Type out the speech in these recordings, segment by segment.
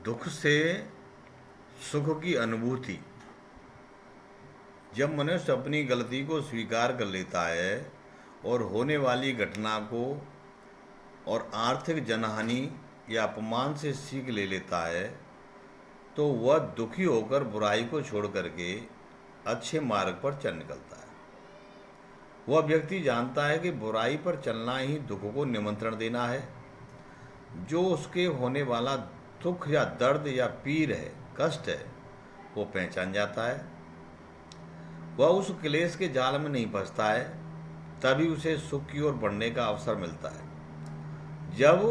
दुख से सुख की अनुभूति। जब मनुष्य अपनी गलती को स्वीकार कर लेता है और होने वाली घटना को और आर्थिक जनहानि या अपमान से सीख ले लेता है, तो वह दुखी होकर बुराई को छोड़ करके अच्छे मार्ग पर चल निकलता है। वह व्यक्ति जानता है कि बुराई पर चलना ही दुख को निमंत्रण देना है। जो उसके होने वाला दुख या दर्द या पीर है, कष्ट है, वो पहचान जाता है। वह उस क्लेश के जाल में नहीं फंसता है, तभी उसे सुख की ओर बढ़ने का अवसर मिलता है। जब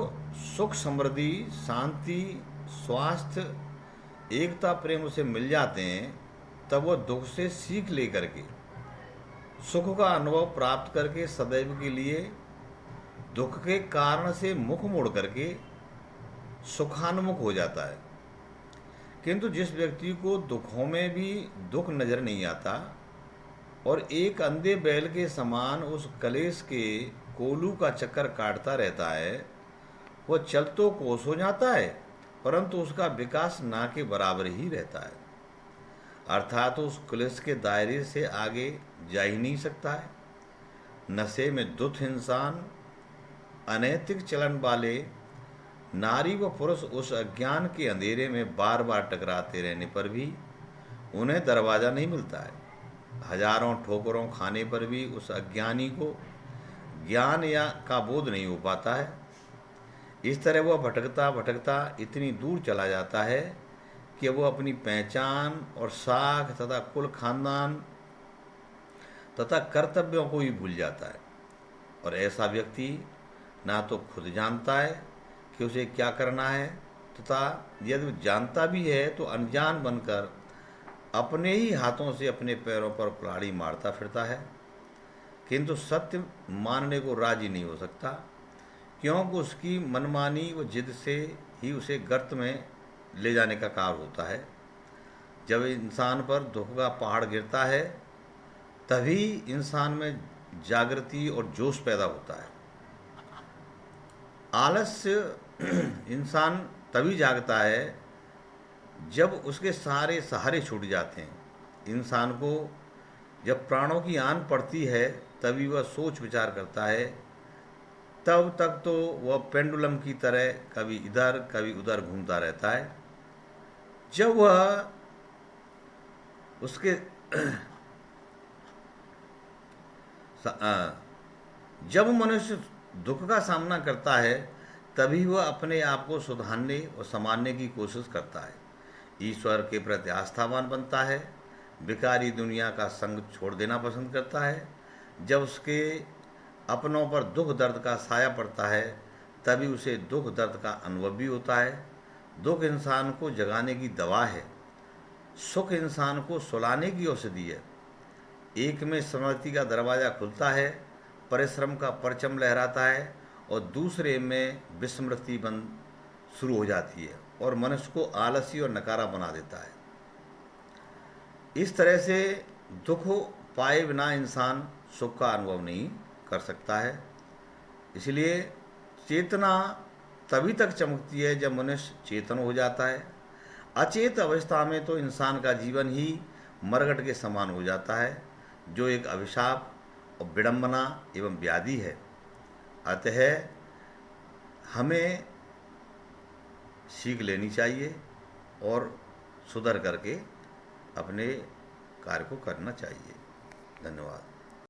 सुख, समृद्धि, शांति, स्वास्थ्य, एकता, प्रेम उसे मिल जाते हैं, तब वह दुख से सीख लेकर के सुख का अनुभव प्राप्त करके सदैव के लिए दुख के कारण से मुख मोड़ करके सुखान्मुख हो जाता है। किंतु जिस व्यक्ति को दुखों में भी दुख नजर नहीं आता और एक अंधे बैल के समान उस कलेश के कोलू का चक्कर काटता रहता है, वह चल तो कोस हो जाता है, परंतु उसका विकास ना के बराबर ही रहता है। अर्थात उस कलेश के दायरे से आगे जा ही नहीं सकता है। नशे में धुत इंसान, अनैतिक चलन वाले नारी व पुरुष उस अज्ञान के अंधेरे में बार बार टकराते रहने पर भी उन्हें दरवाज़ा नहीं मिलता है। हजारों ठोकरों खाने पर भी उस अज्ञानी को ज्ञान या का बोध नहीं हो पाता है। इस तरह वह भटकता भटकता इतनी दूर चला जाता है कि वह अपनी पहचान और साख तथा कुल खानदान तथा कर्तव्यों को ही भूल जाता है। और ऐसा व्यक्ति ना तो खुद जानता है कि उसे क्या करना है, तथा यदि जानता भी है तो अनजान बनकर अपने ही हाथों से अपने पैरों पर कुल्हाड़ी मारता फिरता है। किंतु सत्य मानने को राजी नहीं हो सकता, क्योंकि उसकी मनमानी व जिद से ही उसे गर्त में ले जाने का कार्य होता है। जब इंसान पर दुख का पहाड़ गिरता है, तभी इंसान में जागृति और जोश पैदा होता है। आलस्य इंसान तभी जागता है जब उसके सारे सहारे छूट जाते हैं। इंसान को जब प्राणों की आन पड़ती है, तभी वह सोच विचार करता है। तब तक तो वह पेंडुलम की तरह कभी इधर कभी उधर घूमता रहता है। जब वह उसके जब मनुष्य दुख का सामना करता है, तभी वह अपने आप को सुधारने और संभालने की कोशिश करता है। ईश्वर के प्रति आस्थावान बनता है, विकारी दुनिया का संग छोड़ देना पसंद करता है। जब उसके अपनों पर दुख दर्द का साया पड़ता है, तभी उसे दुख दर्द का अनुभव भी होता है। दुख इंसान को जगाने की दवा है, सुख इंसान को सुलाने की औषधि है। एक में स्मृति का दरवाज़ा खुलता है, परिश्रम का परचम लहराता है, और दूसरे में विस्मृति बंद शुरू हो जाती है और मनुष्य को आलसी और नकारा बना देता है। इस तरह से दुख पाए बिना इंसान सुख का अनुभव नहीं कर सकता है। इसलिए चेतना तभी तक चमकती है जब मनुष्य चेतन हो जाता है। अचेत अवस्था में तो इंसान का जीवन ही मरघट के समान हो जाता है, जो एक अभिशाप और विडंबना एवं व्याधि है। अतः हमें सीख लेनी चाहिए और सुधर करके अपने कार्य को करना चाहिए। धन्यवाद।